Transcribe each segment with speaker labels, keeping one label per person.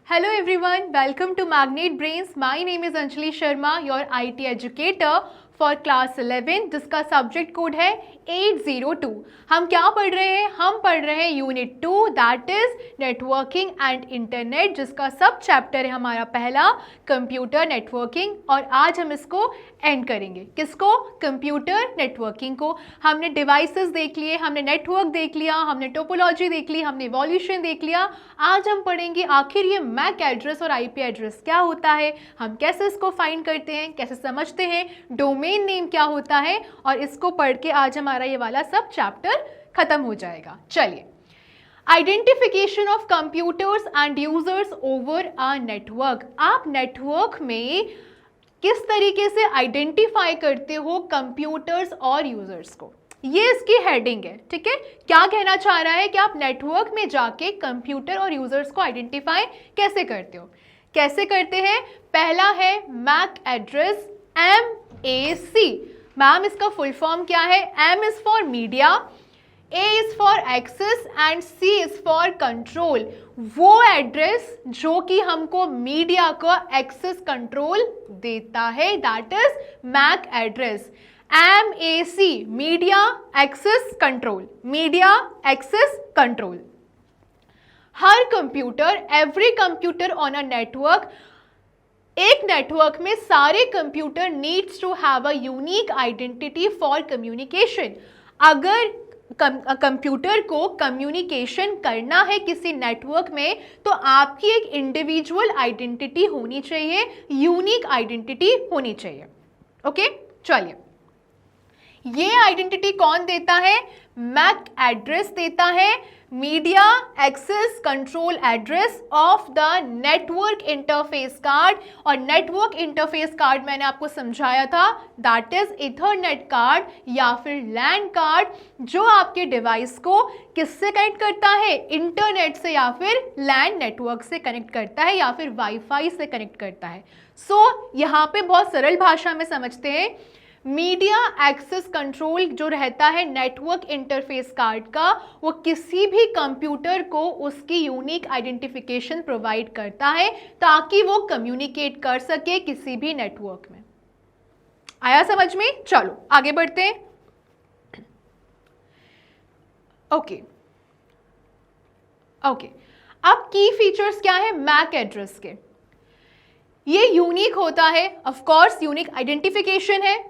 Speaker 1: Hello everyone, welcome to Magnet Brains. My name is Anjali Sharma, your IT educator for class 11 जिसका subject code है 802। हम क्या पढ़ रहे हैं? हम पढ़ रहे हैं unit 2 that is networking and internet, जिसका सब चैप्टर है हमारा पहला कंप्यूटर नेटवर्किंग। और आज हम इसको एंड करेंगे। किसको? कंप्यूटर नेटवर्किंग को। हमने डिवाइसेस देख लिए, हमने नेटवर्क देख लिया, हमने टोपोलॉजी देख ली, हमने इवोल्यूशन देख लिया। आज हम पढ़ेंगे आखिर ये मैक एड्रेस और आईपी एड्रेस क्या होता है, हम कैसे इसको फाइंड करते हैं, कैसे समझते हैं, डोमेन नेम क्या होता है, और इसको पढ़ के आज हमारा ये वाला सब चैप्टर खत्म हो जाएगा। चलिए, identification of computers and users over a network. आप नेटवर्क में किस तरीके से आइडेंटिफाई करते हो कंप्यूटर्स और यूजर्स को, ये इसकी हेडिंग है। ठीक है, क्या कहना चाह रहा है कि आप नेटवर्क में जाके कंप्यूटर और यूजर्स को आइडेंटिफाई कैसे करते हो। कैसे करते हैं? पहला है मैक एड्रेस, MAC। मैम इसका फुल फॉर्म क्या है? M is for media, A is for access and C is for control. वो एड्रेस जो कि हमको मीडिया को एक्सेस कंट्रोल देता है, that is MAC address. MAC, media access control, media access control. हर computer, every computer on a network, एक network में सारे computer needs to have a unique identity for communication. अगर कंप्यूटर को communication करना है किसी नेटवर्क में, तो आपकी एक इंडिविजुअल आइडेंटिटी होनी चाहिए, यूनिक आइडेंटिटी होनी चाहिए। ओके, चलिए, ये आइडेंटिटी कौन देता है? मैक एड्रेस देता है, media access control address of the network interface card. और नेटवर्क इंटरफेस कार्ड मैंने आपको समझाया था, दैट इज इथरनेट कार्ड या फिर लैन कार्ड, जो आपके डिवाइस को किससे कनेक्ट करता है? इंटरनेट से या फिर लैन नेटवर्क से कनेक्ट करता है या फिर वाईफाई से कनेक्ट करता है। सो यहाँ पे बहुत सरल भाषा में समझते हैं, मीडिया एक्सेस कंट्रोल जो रहता है नेटवर्क इंटरफेस कार्ड का, वो किसी भी कंप्यूटर को उसकी यूनिक आइडेंटिफिकेशन प्रोवाइड करता है ताकि वो कम्युनिकेट कर सके किसी भी नेटवर्क में। आया समझ में? चलो आगे बढ़ते हैं। ओके, अब की फीचर्स क्या है मैक एड्रेस के? ये यूनिक होता है, ऑफ कोर्स यूनिक आइडेंटिफिकेशन है,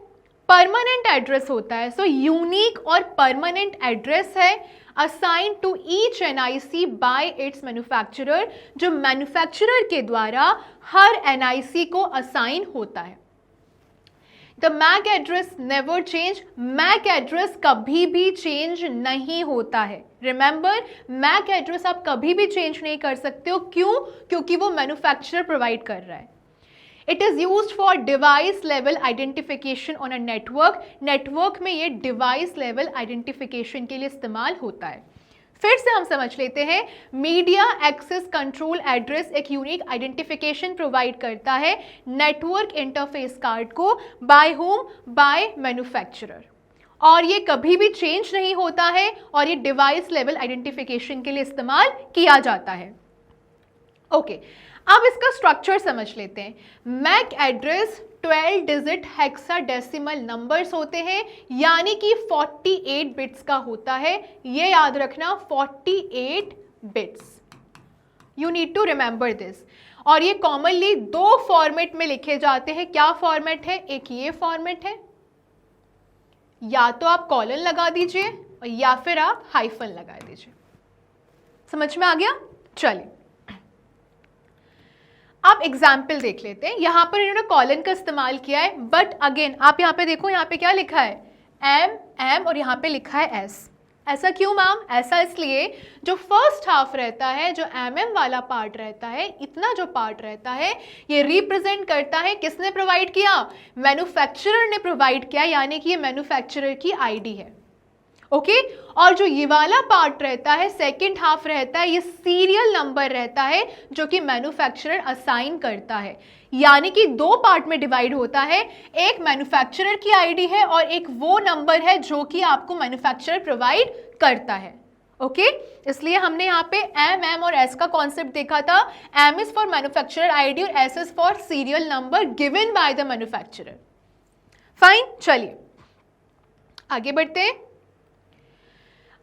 Speaker 1: परमानेंट एड्रेस होता है। सो यूनिक और परमानेंट एड्रेस है assign to each NIC by its manufacturer, जो मैन्युफैक्चरर के द्वारा हर NIC को असाइन होता है। The MAC address never change, MAC address कभी भी चेंज नहीं होता है। रिमेंबर, मैक एड्रेस आप कभी भी चेंज नहीं कर सकते हो। क्यों? क्योंकि वो मैन्युफैक्चरर प्रोवाइड कर रहा है। It is use for device level identification on a network. Network में ये डिवाइस लेवल आइडेंटिफिकेशन के लिए इस्तेमाल होता है। फिर से हम समझ लेते हैं, मीडिया एक्सेस कंट्रोल एड्रेस एक यूनिक आइडेंटिफिकेशन प्रोवाइड करता है नेटवर्क इंटरफेस कार्ड को। By whom? By manufacturer. और ये कभी भी चेंज नहीं होता है और ये डिवाइस लेवल आइडेंटिफिकेशन के लिए इस्तेमाल किया जाता है। ओके, अब इसका स्ट्रक्चर समझ लेते हैं। MAC address 12 digit hexadecimal numbers होते हैं, यानी कि 48 बिट्स का होता है। ये याद रखना, 48 bits, you need to remember this. और ये कॉमनली दो फॉर्मेट में लिखे जाते हैं। क्या फॉर्मेट है? एक ये फॉर्मेट है, या तो आप कॉलन लगा दीजिए या फिर आप हाइफन लगा दीजिए। समझ में आ गया? चलिए, आप एग्जाम्पल देख लेते हैं। यहां पर इन्होंने कॉलन का इस्तेमाल किया है, बट अगेन आप यहां पे देखो, यहां पे क्या लिखा है? M और यहां पे लिखा है S। ऐसा क्यों मैम? ऐसा इसलिए, जो फर्स्ट हाफ रहता है, जो MM वाला पार्ट रहता है, इतना जो पार्ट रहता है, ये रिप्रेजेंट करता है किसने प्रोवाइड किया? मैन्युफैक्चरर ने प्रोवाइड किया, यानी कि ये मैन्युफैक्चरर की ID है। ओके, और जो ये वाला पार्ट रहता है, सेकंड हाफ रहता है, ये सीरियल नंबर रहता है जो कि मैन्युफैक्चरर असाइन करता है। यानी कि दो पार्ट में डिवाइड होता है, एक मैन्युफैक्चरर की आईडी है और एक वो नंबर है जो कि आपको मैन्युफैक्चरर प्रोवाइड करता है। ओके इसलिए हमने यहाँ पे एम और एस का कॉन्सेप्ट देखा था। M is for manufacturer ID और S is for serial number given by the manufacturer. Fine, चलिए आगे बढ़ते हैं।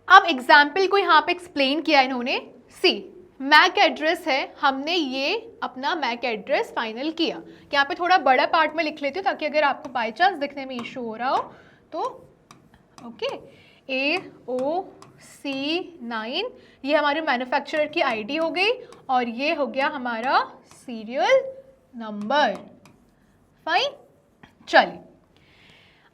Speaker 1: अब एग्जाम्पल को यहाँ पे एक्सप्लेन किया इन्होंने। सी मैक एड्रेस है, हमने ये अपना मैक एड्रेस फाइनल किया। यहाँ पे थोड़ा बड़ा पार्ट में लिख लेती हूँ ताकि अगर आपको बाय चांस दिखने में इशू हो रहा हो तो ओके। AOC9 ये हमारे मैन्युफैक्चरर की आईडी हो गई और ये हो गया हमारा सीरियल नंबर। फाइन, चलिए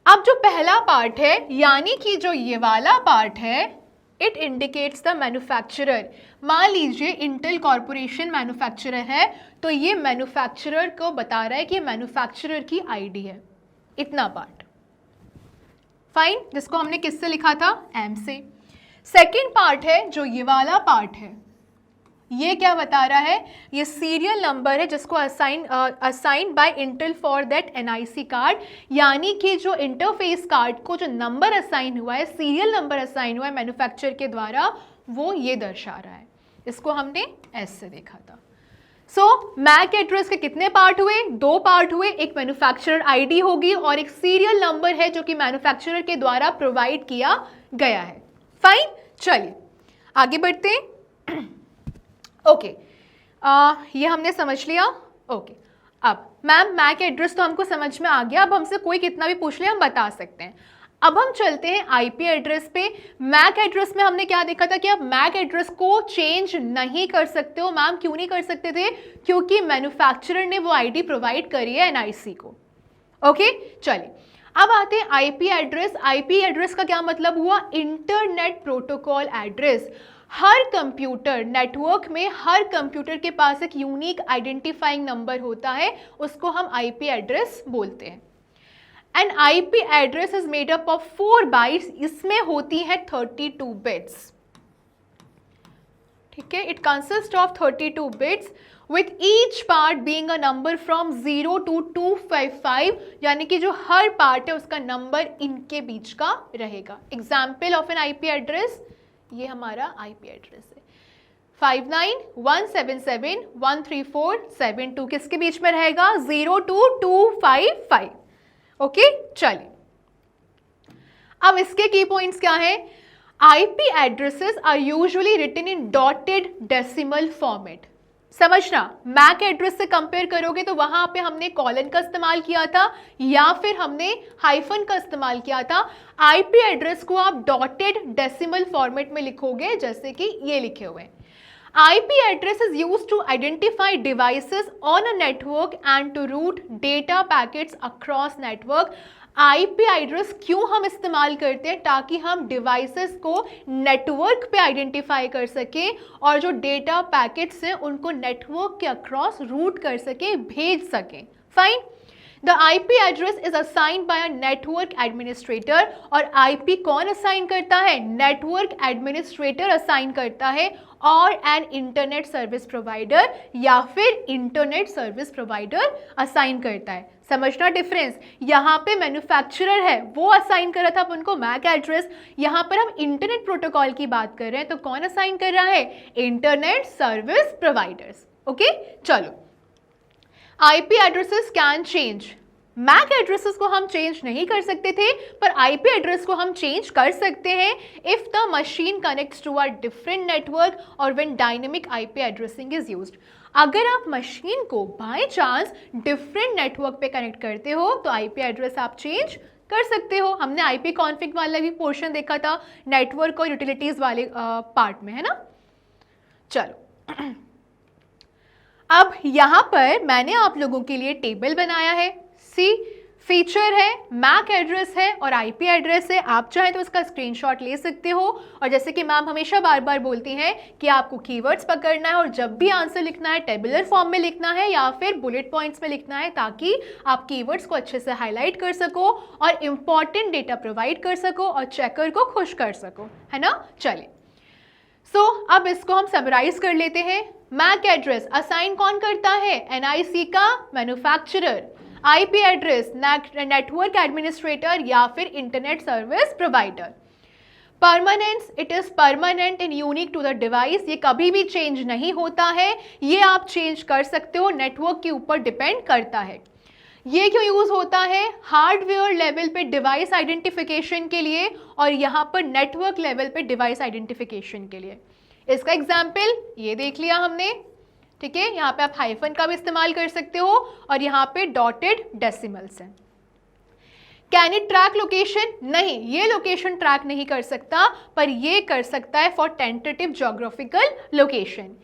Speaker 1: अब जो पहला पार्ट है यानी कि जो ये वाला पार्ट है, इट इंडिकेट्स द मैन्युफैक्चरर। मान लीजिए इंटेल कॉर्पोरेशन मैन्युफैक्चरर है तो ये मैन्युफैक्चरर को बता रहा है कि मैन्युफैक्चरर की आईडी है, इतना पार्ट। फाइन, जिसको हमने किससे लिखा था, एम से। सेकेंड पार्ट है जो ये वाला पार्ट है, ये क्या बता रहा है, ये सीरियल नंबर है जिसको assign by Intel for that NIC card. यानी कि जो इंटरफेस कार्ड को जो नंबर असाइन हुआ है, सीरियल नंबर असाइन हुआ है मैन्युफैक्चरर के द्वारा, वो ये दर्शा रहा है। इसको हमने एस से देखा था। सो मैक एड्रेस के कितने पार्ट हुए, 2 पार्ट हुए। एक मैन्युफैक्चरर आईडी होगी और एक सीरियल नंबर है जो कि मैन्युफैक्चरर के द्वारा प्रोवाइड किया गया है। फाइन, चलिए आगे बढ़ते हैं। ओके ये हमने समझ लिया। ओके अब मैम मैक एड्रेस तो हमको समझ में आ गया, अब हमसे कोई कितना भी पूछ ले हम बता सकते हैं। अब हम चलते हैं आईपी एड्रेस पे। मैक एड्रेस में हमने क्या देखा था कि आप मैक एड्रेस को चेंज नहीं कर सकते हो। मैम क्यों नहीं कर सकते थे, क्योंकि मैन्युफैक्चरर ने वो आईडी प्रोवाइड करी है एनआईसी को। ओके चलिए अब आते हैं आईपी एड्रेस। आईपी एड्रेस का क्या मतलब हुआ, इंटरनेट प्रोटोकॉल एड्रेस। हर कंप्यूटर नेटवर्क में हर कंप्यूटर के पास एक यूनिक आइडेंटिफाइंग नंबर होता है, उसको हम आईपी एड्रेस बोलते हैं। And IP address is made up of 4 bytes, इसमें होती है 32 बिट्स। ठीक है, it consist of 32 bits with each part being a number from 0 to 255, यानी कि जो हर पार्ट है उसका नंबर इनके बीच का रहेगा। Example of N IP address, ये हमारा आईपी एड्रेस है 59.177.134.72, किसके बीच में रहेगा, 0 to 255। ओके चलिए अब इसके की पॉइंट्स क्या है। IP addresses are usually written in dotted decimal format. समझना, मैक एड्रेस से कंपेयर करोगे तो वहां पे हमने कॉलन का इस्तेमाल किया था या फिर हमने हाइफन का इस्तेमाल किया था। आईपी एड्रेस को आप डॉटेड डेसिमल फॉर्मेट में लिखोगे, जैसे कि ये लिखे हुए हैं। IP address is used to identify devices on a network and to route data packets across network. IP address क्यों हम इस्तेमाल करते हैं, ताकि हम डिवाइसेस को नेटवर्क पे आइडेंटिफाई कर सकें और जो डेटा पैकेट्स हैं उनको नेटवर्क के अक्रॉस रूट कर सकें, भेज सकें। Fine, the IP address is assigned by a network administrator. और IP कौन असाइन करता है, नेटवर्क एडमिनिस्ट्रेटर असाइन करता है, और एन इंटरनेट सर्विस प्रोवाइडर या फिर इंटरनेट सर्विस प्रोवाइडर असाइन करता है। समझना डिफरेंस, यहाँ पे मैन्युफैक्चरर है वो असाइन कर रहा था अपन को मैक एड्रेस, यहाँ पर हम इंटरनेट प्रोटोकॉल की बात कर रहे हैं तो कौन असाइन कर रहा है, इंटरनेट सर्विस प्रोवाइडर्स। ओके चलो, IP addresses can change. MAC addresses को हम चेंज नहीं कर सकते थे, पर आईपी एड्रेस को हम चेंज कर सकते हैं if the machine connects to a different network और when dynamic IP addressing is used. अगर आप मशीन को बाय चांस डिफरेंट नेटवर्क पे कनेक्ट करते हो तो आईपी एड्रेस आप चेंज कर सकते हो। हमने आईपी कॉन्फिग वाला भी पोर्शन देखा था नेटवर्क और यूटिलिटीज वाले पार्ट में, है ना। चलो अब यहाँ पर मैंने आप लोगों के लिए टेबल बनाया है। सी फीचर है, मैक एड्रेस है और आईपी एड्रेस है। आप चाहें तो इसका स्क्रीनशॉट ले सकते हो। और जैसे कि मैम हमेशा बार बार बोलती हैं कि आपको कीवर्ड्स पकड़ना है और जब भी आंसर लिखना है टेबुलर फॉर्म में लिखना है या फिर बुलेट पॉइंट्स में लिखना है, ताकि आप कीवर्ड्स को अच्छे से हाईलाइट कर सको और इंपॉर्टेंट डेटा प्रोवाइड कर सको और चेकर को खुश कर सको, है ना। चलिए अब इसको हम समराइज कर लेते हैं। मैक एड्रेस असाइन कौन करता है, एनआईसी का manufacturer. IP address network administrator या फिर internet service provider. Permanence, it is permanent and unique to the device, ये कभी भी चेंज नहीं होता है, ये आप चेंज कर सकते हो, नेटवर्क के ऊपर डिपेंड करता है। ये क्यों यूज होता है? हार्डवेयर लेवल पे डिवाइस आइडेंटिफिकेशन के लिए और यहाँ पर नेटवर्क लेवल पे डिवाइस आइडेंटिफिकेशन के लिए। इसका एग्जाम्पल ये देख लिया हमने, ठीक है। यहाँ पे आप हाइफन का भी इस्तेमाल कर सकते हो और यहाँ पे डॉटेड डेसिमल्स हैं। Can it track location? नहीं, ये लोकेशन ट्रैक नहीं कर सकता, पर ये कर सकता है for tentative geographical location.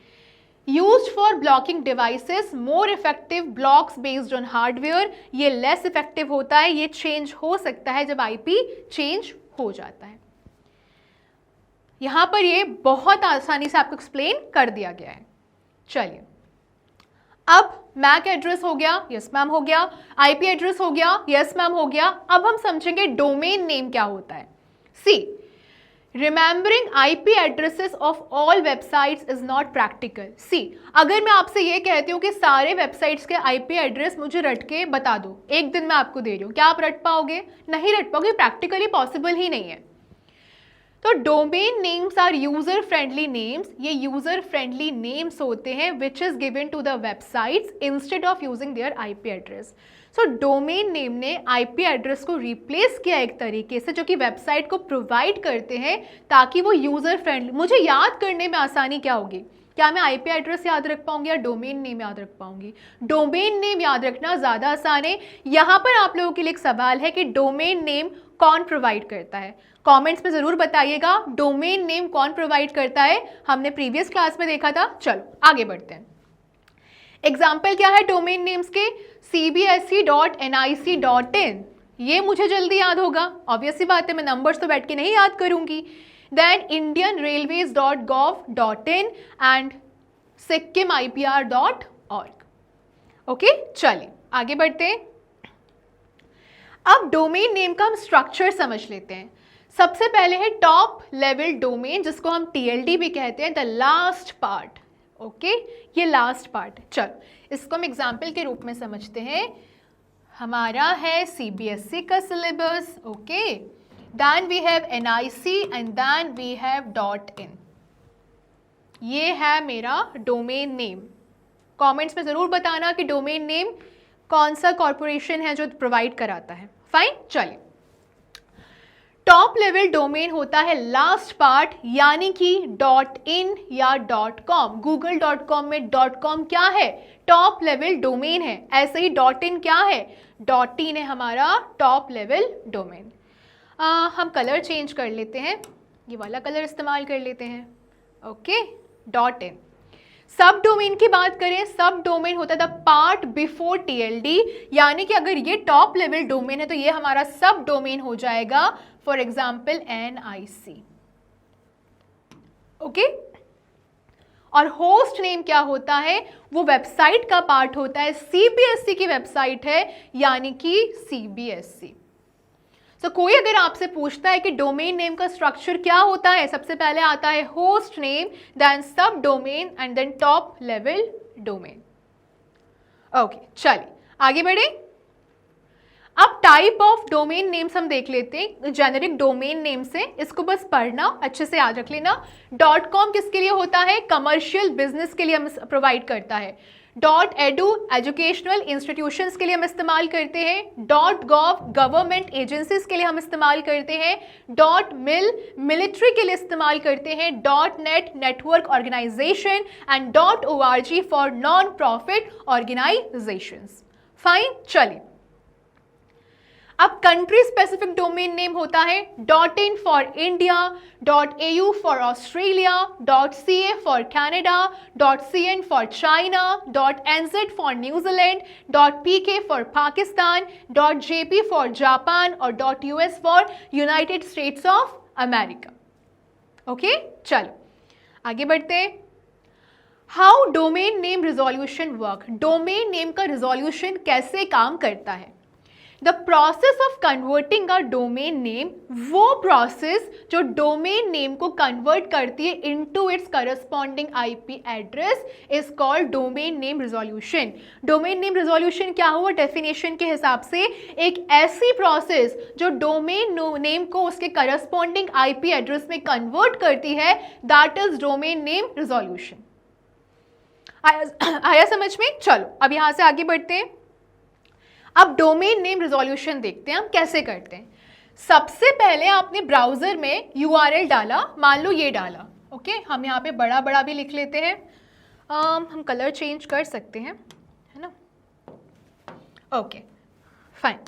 Speaker 1: Used for blocking devices, more effective blocks based on hardware, ये लेस इफेक्टिव होता है, ये चेंज हो सकता है जब आईपी चेंज हो जाता है। यहां पर ये बहुत आसानी से आपको एक्सप्लेन कर दिया गया है। चलिए, अब मैक एड्रेस हो गया, यस मैम हो गया, आईपी एड्रेस हो गया, यस मैम हो गया। अब हम समझेंगे डोमेन नेम क्या होता है। See, remembering IP addresses of all websites is not practical. See, अगर मैं आपसे ये कहती हूँ कि सारे वेबसाइट्स के आईपी एड्रेस मुझे रट के बता दो, एक दिन मैं आपको दे रही हूँ, क्या आप रट पाओगे? नहीं रट पाओगे, प्रैक्टिकली पॉसिबल ही नहीं है। तो domain names are user friendly names, ये यूजर फ्रेंडली नेम्स होते हैं which is given to the websites instead of using their IP address. So domain name ने आईपी एड्रेस को रिप्लेस किया एक तरीके से, जो कि वेबसाइट को प्रोवाइड करते हैं ताकि वो यूजर फ्रेंडली, मुझे याद करने में आसानी क्या होगी? क्या मैं आईपी एड्रेस याद रख पाऊंगी या डोमेन नेम याद रख पाऊंगी? डोमेन नेम याद रखना ज़्यादा आसान है। यहाँ पर आप लोगों के लिए एक सवाल है कि डोमेन नेम कौन प्रोवाइड करता है? कमेंट्स में ज़रूर बताइएगा, डोमेन नेम कौन प्रोवाइड करता है? हमने प्रीवियस क्लास में देखा था। चलो आगे बढ़ते हैं। एग्जाम्पल क्या है डोमेन नेम्स के? cbse.nic.in, ये मुझे जल्दी याद होगा, ऑब्वियस सी बात है, मैं नंबर्स तो बैठ के नहीं याद करूंगी। Then indianrailways.gov.in and sikkimipr.org। Okay, चलिए आगे बढ़ते हैं। अब डोमेन नेम का हम स्ट्रक्चर समझ लेते हैं। सबसे पहले है टॉप लेवल डोमेन, जिसको हम TLD भी कहते हैं, द लास्ट पार्ट। ओके, ये लास्ट पार्ट है। चलो इसको हम एग्जाम्पल के रूप में समझते हैं। हमारा है CBSE का सिलेबस, okay, then we have NIC and then we have .in। ये है मेरा डोमेन नेम। कमेंट्स में ज़रूर बताना कि डोमेन नेम कौन सा कॉर्पोरेशन है जो प्रोवाइड कराता है। फाइन, चलिए। टॉप लेवल डोमेन होता है लास्ट पार्ट, यानी कि .in या .com। google.com में .com क्या है? टॉप लेवल डोमेन है। ऐसे ही .in क्या है? .in है हमारा टॉप लेवल डोमेन। हम कलर चेंज कर लेते हैं, ये वाला कलर इस्तेमाल कर लेते हैं। Okay, .in। सब डोमेन की बात करें, सब डोमेन होता है द पार्ट बिफोर TLD, यानी कि अगर ये टॉप लेवल डोमेन है तो ये हमारा सब डोमेन हो जाएगा, फॉर एग्जाम्पल NIC। ओके, और होस्ट नेम क्या होता है? वो वेबसाइट का पार्ट होता है, CBSE की वेबसाइट है, यानी कि CBSE। तो कोई अगर आपसे पूछता है कि डोमेन नेम का स्ट्रक्चर क्या होता है, सबसे पहले आता है host name, then subdomain and then top level domain. Okay, चलिए आगे बढ़े। अब टाइप ऑफ डोमेन नेम्स हम देख लेते हैं। जेनेरिक डोमेन नेम से इसको बस पढ़ना, अच्छे से याद रख लेना। .com किसके लिए होता है? कमर्शियल बिजनेस के लिए हम प्रोवाइड करता है। .edu एजुकेशनल इंस्टीट्यूशंस के लिए हम इस्तेमाल करते हैं। .gov गवर्नमेंट एजेंसीज के लिए हम इस्तेमाल करते हैं। .mil मिलिट्री के लिए इस्तेमाल करते हैं। .net network organization and .org for non profit organizations. Fine, चलिए। अब कंट्री स्पेसिफिक डोमेन नेम होता है .in for India, .au for Australia, .ca for Canada, .cn for China, .nz for New Zealand, .pk for Pakistan, .jp for Japan और .us for United States of America. Okay, चलो आगे बढ़ते हैं। How domain name resolution work, domain name का resolution कैसे काम करता है? The process of converting a domain name, वो प्रोसेस जो डोमेन नेम को कन्वर्ट करती है into its corresponding IP address, is called domain name resolution. Domain name resolution क्या हुआ? डेफिनेशन के हिसाब से एक ऐसी प्रोसेस जो डोमेन नेम को उसके करस्पॉन्डिंग आईपी एड्रेस में कन्वर्ट करती है, that is domain name resolution. आया समझ में? चलो अब यहां से आगे बढ़ते हैं। अब डोमेन नेम रिजोल्यूशन देखते हैं हम कैसे करते हैं। सबसे पहले आपने ब्राउजर में यूआरएल डाला, मान लो ये डाला, ओके। हम यहाँ पे बड़ा बड़ा भी लिख लेते हैं, हम कलर चेंज कर सकते हैं, है ना, ओके फाइन।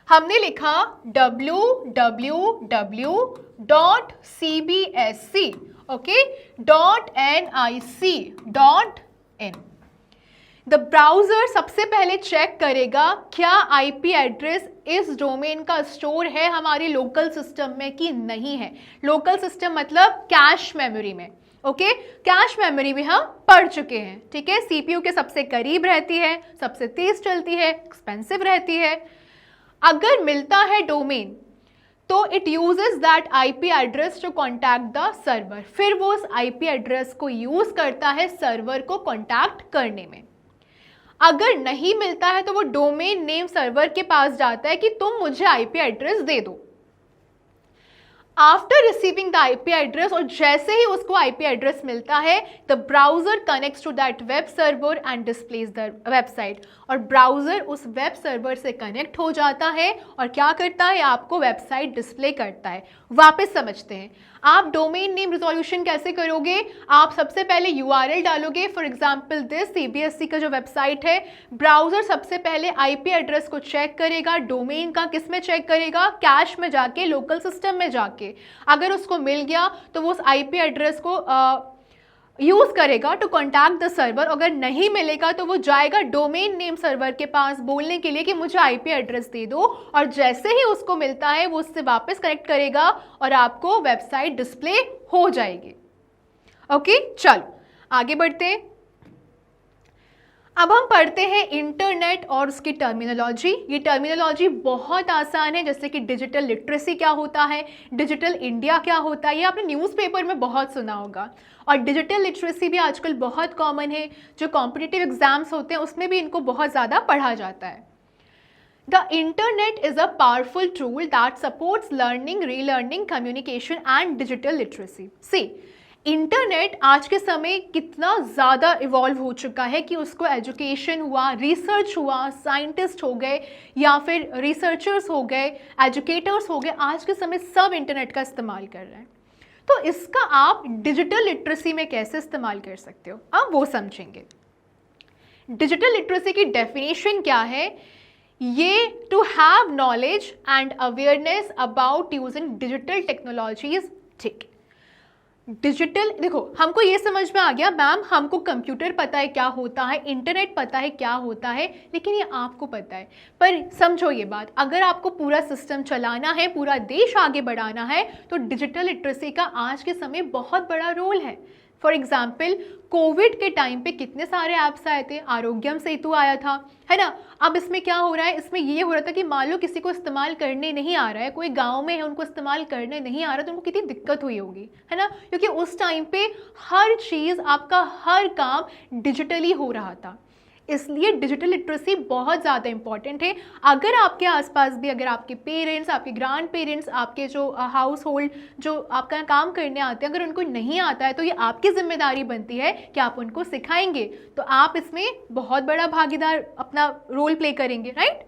Speaker 1: हमने लिखा www.cbsc, okay, .nic.in। The browser सबसे पहले चेक करेगा क्या आईपी एड्रेस इस डोमेन का स्टोर है हमारे लोकल सिस्टम में कि नहीं है। लोकल सिस्टम मतलब कैश मेमोरी में, ओके। कैश मेमोरी में हम पढ़ चुके हैं, ठीक है। सीपीयू के सबसे करीब रहती है, सबसे तेज चलती है, एक्सपेंसिव रहती है। अगर मिलता है डोमेन तो it uses that IP address to contact the server, फिर वो उस आईपी एड्रेस को यूज करता है सर्वर को कॉन्टैक्ट करने में। अगर नहीं मिलता है तो वो डोमेन नेम सर्वर के पास जाता है कि तुम मुझे आईपी एड्रेस दे दो। After receiving the IP address, और जैसे ही उसको आईपी एड्रेस मिलता है, the browser connects to that web server and displays the website, और ब्राउजर उस वेब सर्वर से कनेक्ट हो जाता है और क्या करता है, आपको वेबसाइट डिस्प्ले करता है। वापस समझते हैं, आप डोमेन नेम रिजोल्यूशन कैसे करोगे। आप सबसे पहले यूआरएल डालोगे, फॉर एग्जांपल दिस सीबीएसई का जो वेबसाइट है। ब्राउजर सबसे पहले आईपी एड्रेस को चेक करेगा, डोमेन का किस में चेक करेगा, कैश में जाके, लोकल सिस्टम में जाके। अगर उसको मिल गया तो वो उस आईपी एड्रेस को यूज करेगा टू कॉन्टैक्ट द सर्वर। अगर नहीं मिलेगा तो वो जाएगा डोमेन नेम सर्वर के पास बोलने के लिए कि मुझे आईपी एड्रेस दे दो, और जैसे ही उसको मिलता है वो उससे वापस कनेक्ट करेगा और आपको वेबसाइट डिस्प्ले हो जाएगी। ओके, चलो आगे बढ़ते हैं। अब हम पढ़ते हैं इंटरनेट और उसकी टर्मिनोलॉजी। ये टर्मिनोलॉजी बहुत आसान है, जैसे कि डिजिटल लिटरेसी क्या होता है, डिजिटल इंडिया क्या होता है, ये आपने न्यूज़पेपर में बहुत सुना होगा। और डिजिटल लिटरेसी भी आजकल बहुत कॉमन है, जो कॉम्पिटिटिव एग्जाम्स होते हैं उसमें भी इनको बहुत ज़्यादा पढ़ा जाता है। The internet is a powerful tool that supports learning, relearning, communication and digital literacy. See, internet आज के समय कितना ज़्यादा इवॉल्व हो चुका है कि उसको एजुकेशन हुआ, रिसर्च हुआ, साइंटिस्ट हो गए या फिर रिसर्चर्स हो गए, एजुकेटर्स हो गए, आज के समय सब इंटरनेट का इस्तेमाल कर रहे हैं। तो इसका आप डिजिटल लिटरेसी में कैसे इस्तेमाल कर सकते हो, अब वो समझेंगे। डिजिटल लिटरेसी की डेफिनेशन क्या है, ये to have knowledge and awareness about using digital technologies. ठीक, डिजिटल, देखो हमको ये समझ में आ गया मैम, हमको कंप्यूटर पता है क्या होता है, इंटरनेट पता है क्या होता है, लेकिन ये आपको पता है। पर समझो ये बात, अगर आपको पूरा सिस्टम चलाना है, पूरा देश आगे बढ़ाना है, तो डिजिटल लिटरेसी का आज के समय बहुत बड़ा रोल है। फॉर एग्जाम्पल, कोविड के टाइम पे कितने सारे ऐप्स आए थे, आरोग्यम सेतु आया था, है ना। अब इसमें क्या हो रहा है, इसमें ये हो रहा था कि मान लो किसी को इस्तेमाल करने नहीं आ रहा है, कोई गांव में है उनको इस्तेमाल करने नहीं आ रहा, तो उनको कितनी दिक्कत हुई होगी, है ना, क्योंकि उस टाइम पे हर चीज़, आपका हर काम डिजिटली हो रहा था। इसलिए डिजिटल लिटरेसी बहुत ज़्यादा इंपॉर्टेंट है। अगर आपके आसपास भी, अगर आपके पेरेंट्स, आपके ग्रैंड पेरेंट्स, आपके जो हाउस होल्ड जो आपका काम करने आते हैं, अगर उनको नहीं आता है तो ये आपकी जिम्मेदारी बनती है कि आप उनको सिखाएंगे, तो आप इसमें बहुत बड़ा भागीदार अपना रोल प्ले करेंगे, राइट।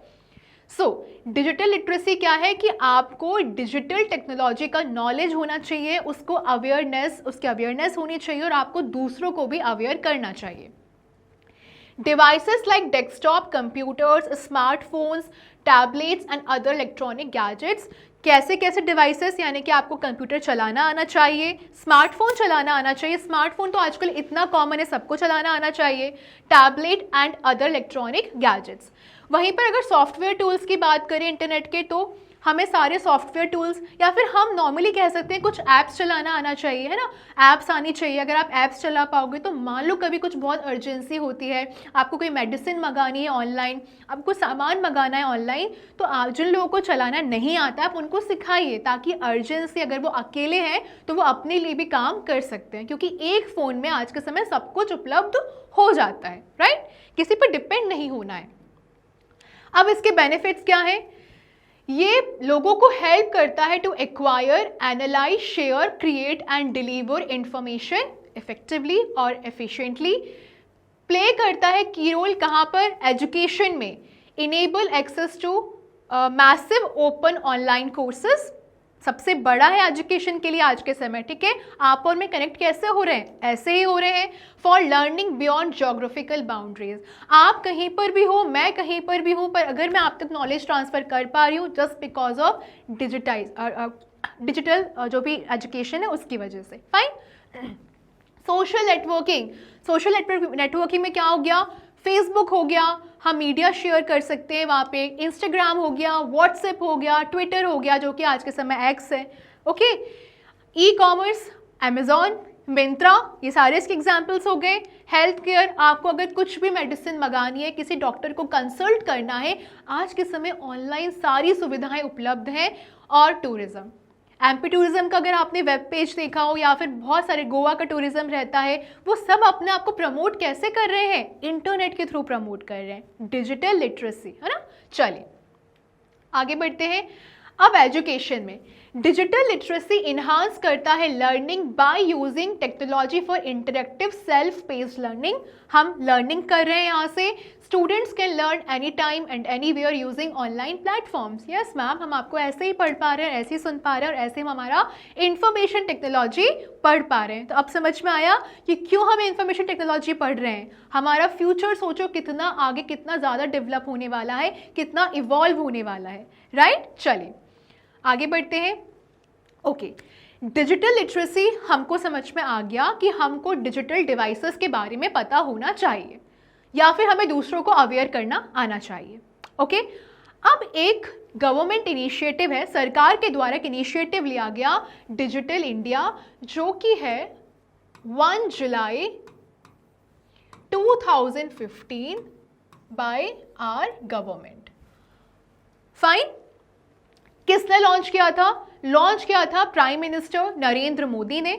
Speaker 1: सो डिजिटल लिटरेसी क्या है कि आपको डिजिटल टेक्नोलॉजी का नॉलेज होना चाहिए, उसको अवेयरनेस, उसकी अवेयरनेस होनी चाहिए, और आपको दूसरों को भी अवेयर करना चाहिए। Devices like desktop computers, smartphones, tablets and other electronic gadgets, कैसे कैसे डिवाइसेस, यानी कि आपको कंप्यूटर चलाना आना चाहिए, स्मार्टफोन चलाना आना चाहिए, स्मार्टफोन तो आजकल इतना कॉमन है, सबको चलाना आना चाहिए, tablet and other electronic gadgets. वहीं पर अगर सॉफ्टवेयर टूल्स की बात करें इंटरनेट के, तो हमें सारे सॉफ्टवेयर टूल्स या फिर हम नॉर्मली कह सकते हैं कुछ ऐप्स चलाना आना चाहिए, है ना, ऐप्स आनी चाहिए। अगर आप ऐप्स चला पाओगे तो मान लो कभी कुछ बहुत अर्जेंसी होती है, आपको कोई मेडिसिन मंगानी है ऑनलाइन, आपको सामान मंगाना है ऑनलाइन, तो आप जिन लोगों को चलाना नहीं आता आप उनको सिखाइए, ताकि अर्जेंसी अगर वो अकेले हैं तो वो अपने लिए भी काम कर सकते हैं, क्योंकि एक फ़ोन में आज के समय सब कुछ उपलब्ध हो जाता है, राइट, किसी पर डिपेंड नहीं होना है। अब इसके बेनिफिट्स क्या हैं? ये लोगों को हेल्प करता है to acquire, analyze, share, create and deliver information effectively और एफिशिएंटली। प्ले करता है की रोल कहाँ पर? एजुकेशन में। Enable access to massive open online courses, सबसे बड़ा है एजुकेशन के लिए आज के समय, ठीक है। आप और मैं कनेक्ट कैसे हो रहे हैं? ऐसे ही हो रहे हैं। For learning beyond geographical boundaries, आप कहीं पर भी हो, मैं कहीं पर भी हूँ, पर अगर मैं आप तक नॉलेज ट्रांसफर कर पा रही हूँ जस्ट बिकॉज ऑफ डिजिटल जो भी एजुकेशन है उसकी वजह से। Fine. Social networking, social networking में क्या हो गया? फेसबुक हो गया, हम मीडिया शेयर कर सकते हैं वहाँ पे, इंस्टाग्राम हो गया, व्हाट्सएप हो गया, ट्विटर हो गया जो कि आज के समय एक्स है, okay. E commerce, Amazon, Myntra, ये सारे इसके एग्जाम्पल्स हो गए। हेल्थ केयर, आपको अगर कुछ भी मेडिसिन मंगानी है, किसी डॉक्टर को कंसल्ट करना है, आज के समय ऑनलाइन सारी सुविधाएं उपलब्ध हैं। और टूरिज्म, एमपी टूरिज्म का अगर आपने वेब पेज देखा हो या फिर बहुत सारे गोवा का टूरिज्म रहता है, वो सब अपने आप को प्रमोट कैसे कर रहे हैं? इंटरनेट के थ्रू प्रमोट कर रहे हैं, डिजिटल लिटरेसी, है ना। चलिए आगे बढ़ते हैं। अब एजुकेशन में डिजिटल लिटरेसी इन्हांस करता है learning by using technology for interactive self paced learning. हम लर्निंग कर रहे हैं यहाँ से। Students can learn any time and anywhere using online platforms. Yes ma'am, हम आपको ऐसे ही पढ़ पा रहे हैं, ऐसे ही सुन पा रहे हैं और ऐसे हम हमारा इंफॉर्मेशन टेक्नोलॉजी पढ़ पा रहे हैं। तो अब समझ में आया कि क्यों हम इंफॉर्मेशन टेक्नोलॉजी पढ़ रहे हैं। हमारा फ्यूचर सोचो कितना आगे, कितना ज़्यादा डेवलप होने वाला है, कितना इवॉल्व होने वाला है, राइट। चलिए आगे बढ़ते हैं। ओके, डिजिटल लिटरेसी हमको समझ में आ गया कि हमको डिजिटल डिवाइसेस के बारे में पता होना चाहिए या फिर हमें दूसरों को अवेयर करना आना चाहिए, ओके। अब एक गवर्नमेंट इनिशिएटिव है, सरकार के द्वारा एक इनिशिएटिव लिया गया डिजिटल इंडिया, जो कि है 1 जुलाई 2015 बाय आवर गवर्नमेंट। फाइन। किसने लॉन्च किया था? लॉन्च किया था प्राइम मिनिस्टर नरेंद्र मोदी ने।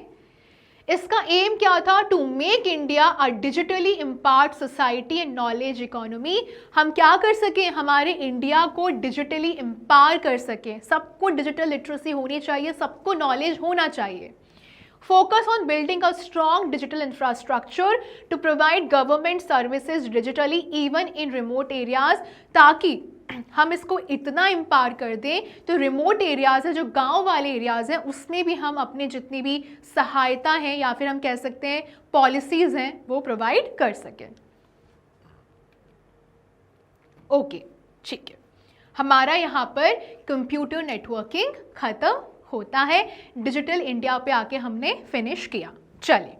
Speaker 1: इसका एम क्या था? To make India a digitally empowered society and knowledge economy. हम क्या कर सकें? हमारे इंडिया को डिजिटली एम्पावर कर सकें। सबको डिजिटल लिटरेसी होनी चाहिए, सबको नॉलेज होना चाहिए। Focus on building a strong digital infrastructure to provide government services digitally even in remote areas, ताकि हम इसको इतना इम्पावर कर दें तो रिमोट एरियाज़ है, जो गांव वाले एरियाज़ हैं, उसमें भी हम अपने जितनी भी सहायता है या फिर हम कह सकते हैं पॉलिसीज़ हैं वो प्रोवाइड कर सकें। ओके, ठीक है। हमारा यहाँ पर कंप्यूटर नेटवर्किंग ख़त्म होता है। डिजिटल इंडिया पे आके हमने फिनिश किया। चलिए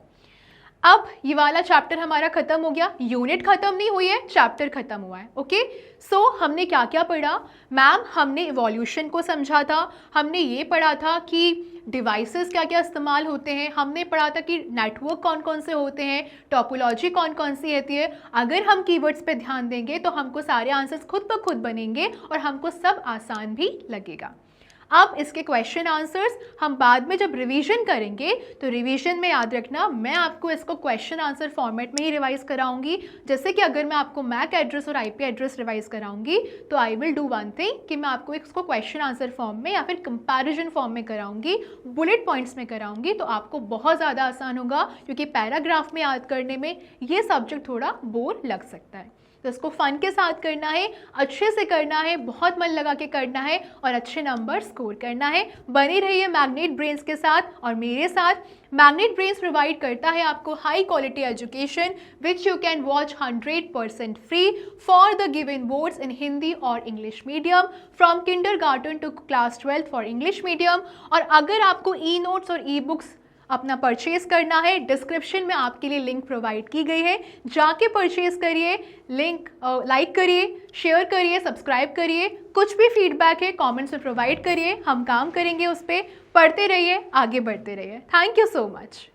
Speaker 1: अब ये वाला चैप्टर हमारा खत्म हो गया। यूनिट खत्म नहीं हुई है, चैप्टर खत्म हुआ है, ओके। सो हमने क्या क्या पढ़ा? मैम हमने इवोल्यूशन को समझा था, हमने ये पढ़ा था कि डिवाइसेस क्या क्या इस्तेमाल होते हैं, हमने पढ़ा था कि नेटवर्क कौन कौन से होते हैं, टोपोलॉजी कौन कौन सी रहती है। अगर हम कीवर्ड्स पे ध्यान देंगे तो हमको सारे आंसर्स खुद ब खुद बनेंगे और हमको सब आसान भी लगेगा। अब इसके क्वेश्चन आंसर्स हम बाद में जब रिवीजन करेंगे तो रिवीजन में याद रखना मैं आपको इसको क्वेश्चन आंसर फॉर्मेट में ही रिवाइज कराऊंगी। जैसे कि अगर मैं आपको मैक एड्रेस और आईपी एड्रेस रिवाइज कराऊंगी तो I will do one thing कि मैं आपको इसको क्वेश्चन आंसर फॉर्म में या फिर कंपैरिजन फॉर्म में कराऊंगी, बुलेट पॉइंट्स में कराऊंगी, तो आपको बहुत ज़्यादा आसान होगा, क्योंकि पैराग्राफ में याद करने में ये सब्जेक्ट थोड़ा बोर लग सकता है। तो इसको फन के साथ करना है, अच्छे से करना है, बहुत मन लगा के करना है और अच्छे नंबर स्कोर करना है। बने रहिए मैग्नेट ब्रेन्स के साथ और मेरे साथ। मैग्नेट ब्रेन्स प्रोवाइड करता है आपको high quality education which you can watch 100% free for the given boards in Hindi और English medium from kindergarten to class 12 for English medium. और अगर आपको ई नोट्स और ई बुक्स अपना परचेज करना है, डिस्क्रिप्शन में आपके लिए लिंक प्रोवाइड की गई है, जाके परचेज करिए, लिंक लाइक करिए, शेयर करिए, सब्सक्राइब करिए। कुछ भी फीडबैक है कमेंट्स में प्रोवाइड करिए, हम काम करेंगे उस पर। पढ़ते रहिए, आगे बढ़ते रहिए। Thank you so much.